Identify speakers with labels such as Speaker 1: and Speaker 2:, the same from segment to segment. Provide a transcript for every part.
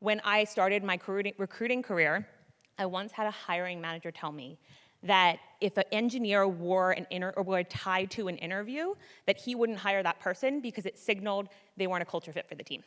Speaker 1: When I started my recruiting career, I once had a hiring manager tell me that if an engineer wore a tie to an interview, that he wouldn't hire that person because it signaled they weren't a culture fit for the team.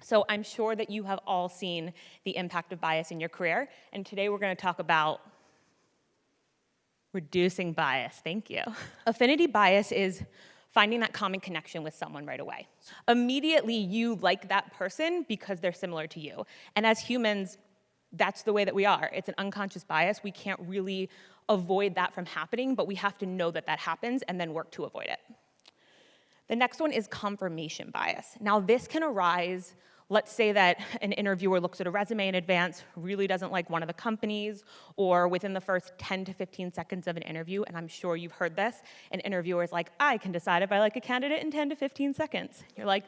Speaker 1: So I'm sure that you have all seen the impact of bias in your career, and today we're going to talk about reducing bias. Thank you. Affinity bias is finding that common connection with someone right away. Immediately, you like that person because they're similar to you. And as humans, that's the way that we are. It's an unconscious bias. We can't really avoid that from happening, but we have to know that that happens and then work to avoid it. The next one is confirmation bias. Now, this can arise. Let's say that an interviewer looks at a resume in advance, really doesn't like one of the companies, or within the first 10 to 15 seconds of an interview, and I'm sure you've heard this, an interviewer is like, I can decide if I like a candidate in 10 to 15 seconds. You're like,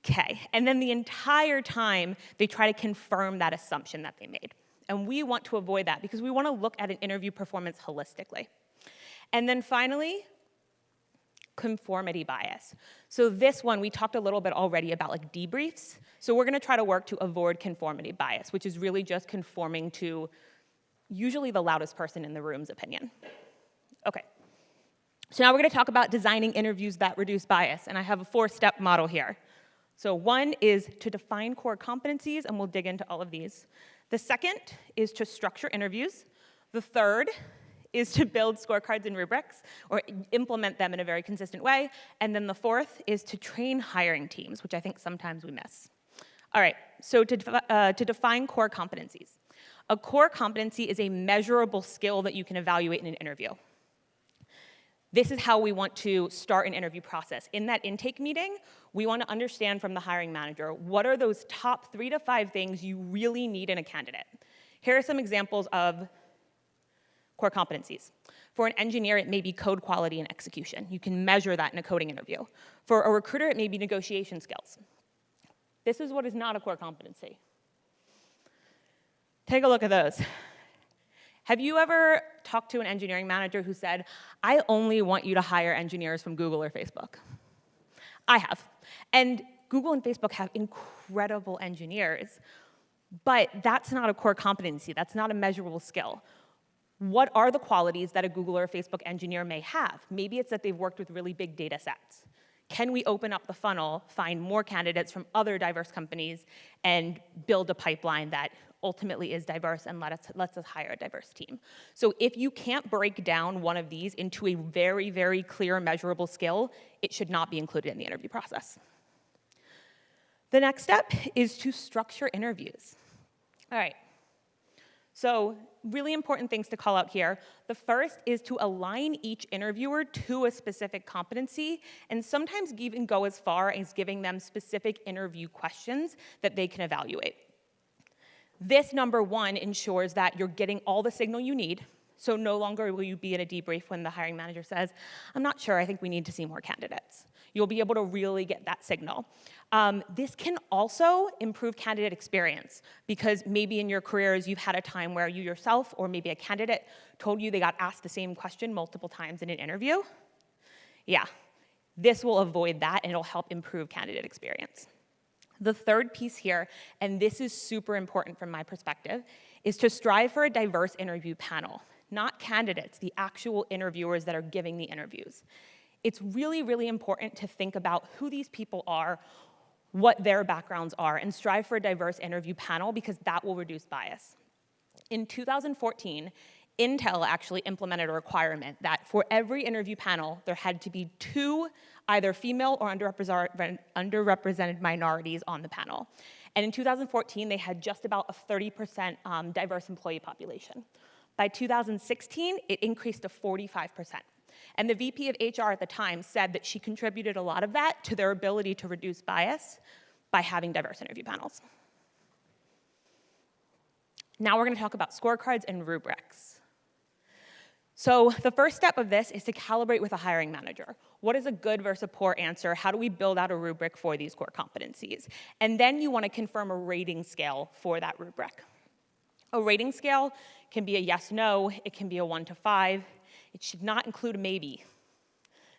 Speaker 1: okay. And then the entire time, they try to confirm that assumption that they made. And we want to avoid that because we want to look at an interview performance holistically. And then finally, conformity bias. So this one, we talked a little bit already about like debriefs. So we're going to try to work to avoid conformity bias, which is really just conforming to usually the loudest person in the room's opinion. Okay. So now we're going to talk about designing interviews that reduce bias. And I have a 4-step model here. So one is to define core competencies, and we'll dig into all of these. The second is to structure interviews. The third is to build scorecards and rubrics, or implement them in a very consistent way. And then the fourth is to train hiring teams, which I think sometimes we miss. All right, so to define core competencies. A core competency is a measurable skill that you can evaluate in an interview. This is how we want to start an interview process. In that intake meeting, we want to understand from the hiring manager, what are those top 3 to 5 things you really need in a candidate? Here are some examples of core competencies. For an engineer, it may be code quality and execution. You can measure that in a coding interview. For a recruiter, it may be negotiation skills. This is what is not a core competency. Take a look at those. Have you ever talked to an engineering manager who said, I only want you to hire engineers from Google or Facebook? I have. And Google and Facebook have incredible engineers, but that's not a core competency. That's not a measurable skill. What are the qualities that a Google or a Facebook engineer may have? Maybe it's that they've worked with really big data sets. Can we open up the funnel, find more candidates from other diverse companies, and build a pipeline that ultimately is diverse and lets us hire a diverse team? So if you can't break down one of these into a very, very clear, measurable skill, it should not be included in the interview process. The next step is to structure interviews. All right. So really important things to call out here. The first is to align each interviewer to a specific competency, and sometimes even go as far as giving them specific interview questions that they can evaluate. This, number one, ensures that you're getting all the signal you need, so no longer will you be in a debrief when the hiring manager says, I'm not sure, I think we need to see more candidates. You'll be able to really get that signal. This can also improve candidate experience, because maybe in your careers you've had a time where you yourself or maybe a candidate told you they got asked the same question multiple times in an interview. Yeah, this will avoid that and it'll help improve candidate experience. The third piece here, and this is super important from my perspective, is to strive for a diverse interview panel, not candidates, the actual interviewers that are giving the interviews. It's really, really important to think about who these people are, what their backgrounds are, and strive for a diverse interview panel, because that will reduce bias. In 2014, Intel actually implemented a requirement that for every interview panel, there had to be 2 either female or underrepresented minorities on the panel. And in 2014, they had just about a 30% diverse employee population. By 2016, it increased to 45%. And the VP of HR at the time said that she contributed a lot of that to their ability to reduce bias by having diverse interview panels. Now we're going to talk about scorecards and rubrics. So the first step of this is to calibrate with a hiring manager. What is a good versus a poor answer? How do we build out a rubric for these core competencies? And then you want to confirm a rating scale for that rubric. A rating scale can be a yes/no, it can be a 1 to 5. It should not include a maybe.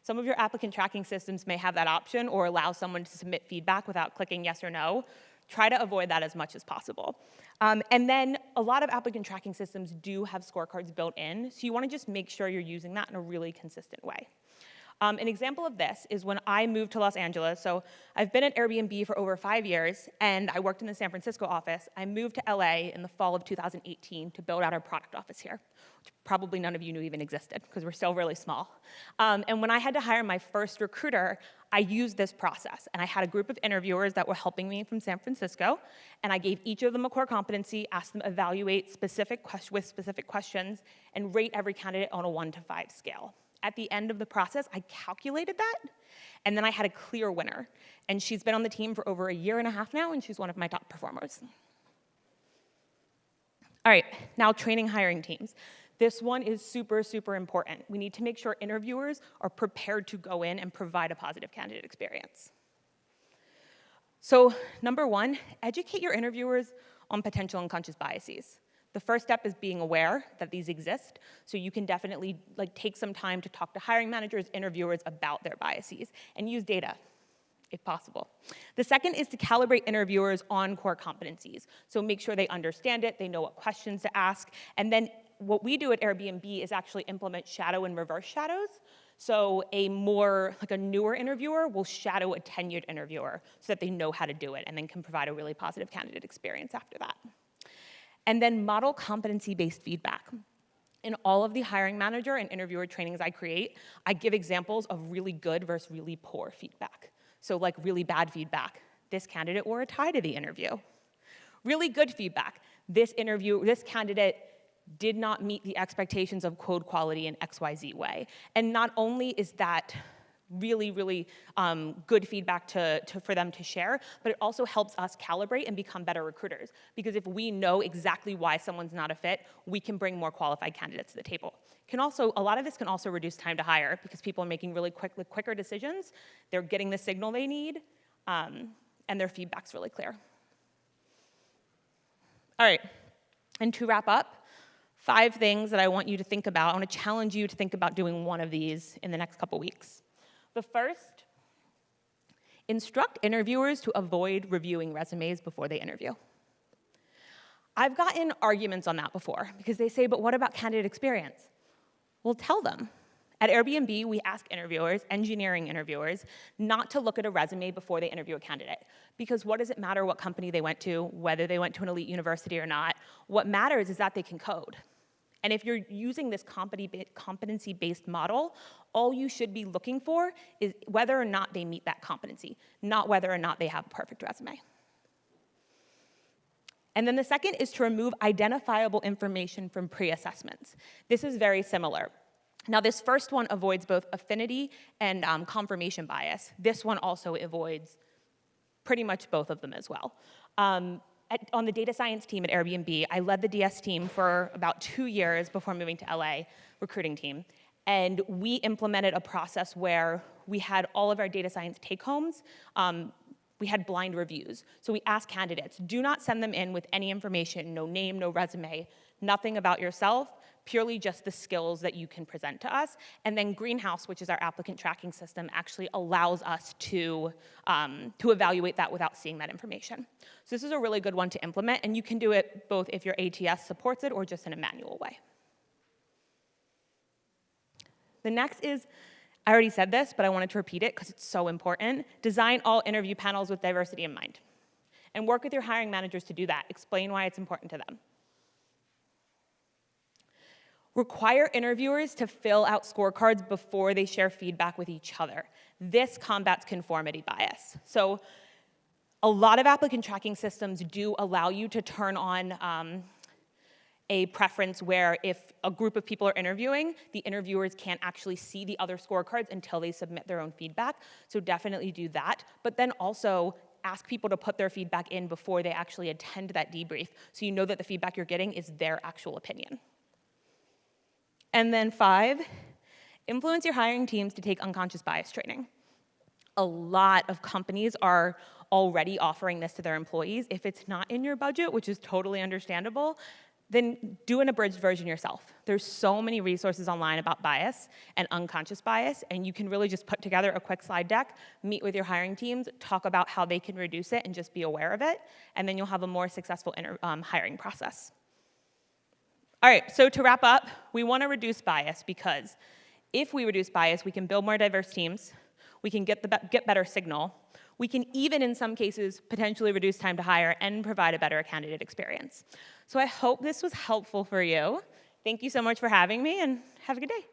Speaker 1: Some of your applicant tracking systems may have that option or allow someone to submit feedback without clicking yes or no. Try to avoid that as much as possible. And then a lot of applicant tracking systems do have scorecards built in, so you want to just make sure you're using that in a really consistent way. An example of this is when I moved to Los Angeles. So I've been at Airbnb for over 5 years, and I worked in the San Francisco office. I moved to LA in the fall of 2018 to build out our product office here, which probably none of you knew even existed because we're still really small. And when I had to hire my first recruiter, I used this process. And I had a group of interviewers that were helping me from San Francisco, and I gave each of them a core competency, asked them to evaluate with specific questions, and rate every candidate on a 1 to 5 scale. At the end of the process, I calculated that, and then I had a clear winner. And she's been on the team for over 1.5 years now, and she's one of my top performers. All right, now training hiring teams. This one is super, super important. We need to make sure interviewers are prepared to go in and provide a positive candidate experience. So number 1, educate your interviewers on potential unconscious biases. The first step is being aware that these exist, so you can definitely take some time to talk to hiring managers, interviewers about their biases, and use data, if possible. The second is to calibrate interviewers on core competencies. So make sure they understand it, they know what questions to ask, and then what we do at Airbnb is actually implement shadow and reverse shadows. So a newer interviewer will shadow a tenured interviewer so that they know how to do it and then can provide a really positive candidate experience after that. And then model competency-based feedback. In all of the hiring manager and interviewer trainings I create, I give examples of really good versus really poor feedback. So like really bad feedback, this candidate wore a tie to the interview. Really good feedback, this candidate did not meet the expectations of code quality in XYZ way. And not only is that really, really good feedback for them to share, but it also helps us calibrate and become better recruiters. Because if we know exactly why someone's not a fit, we can bring more qualified candidates to the table. A lot of this can also reduce time to hire because people are making really quicker decisions, they're getting the signal they need, and their feedback's really clear. All right, and to wrap up, 5 things that I want you to think about. I want to challenge you to think about doing one of these in the next couple weeks. The first, instruct interviewers to avoid reviewing resumes before they interview. I've gotten arguments on that before because they say, but what about candidate experience? Well, tell them. At Airbnb, we ask engineering interviewers, not to look at a resume before they interview a candidate. Because what does it matter what company they went to, whether they went to an elite university or not? What matters is that they can code. And if you're using this competency-based model, all you should be looking for is whether or not they meet that competency, not whether or not they have a perfect resume. And then the second is to remove identifiable information from pre-assessments. This is very similar. Now, this first one avoids both affinity and confirmation bias. This one also avoids pretty much both of them as well. On the data science team at Airbnb, I led the DS team for about 2 years before moving to LA, recruiting team. And we implemented a process where we had all of our data science take-homes. We had blind reviews. So we asked candidates, do not send them in with any information, no name, no resume, nothing about yourself, purely just the skills that you can present to us. And then Greenhouse, which is our applicant tracking system, actually allows us to evaluate that without seeing that information. So this is a really good one to implement, and you can do it both if your ATS supports it or just in a manual way. The next is, I already said this, but I wanted to repeat it because it's so important. Design all interview panels with diversity in mind. And work with your hiring managers to do that. Explain why it's important to them. Require interviewers to fill out scorecards before they share feedback with each other. This combats conformity bias. So a lot of applicant tracking systems do allow you to turn on a preference where if a group of people are interviewing, the interviewers can't actually see the other scorecards until they submit their own feedback. So definitely do that. But then also ask people to put their feedback in before they actually attend that debrief, so you know that the feedback you're getting is their actual opinion. And then 5, influence your hiring teams to take unconscious bias training. A lot of companies are already offering this to their employees. If it's not in your budget, which is totally understandable, then do an abridged version yourself. There's so many resources online about bias and unconscious bias, and you can really just put together a quick slide deck, meet with your hiring teams, talk about how they can reduce it, and just be aware of it, and then you'll have a more successful hiring process. All right, so to wrap up, we want to reduce bias because if we reduce bias, we can build more diverse teams, we can get better signal, we can even, in some cases, potentially reduce time to hire and provide a better candidate experience. So I hope this was helpful for you. Thank you so much for having me, and have a good day.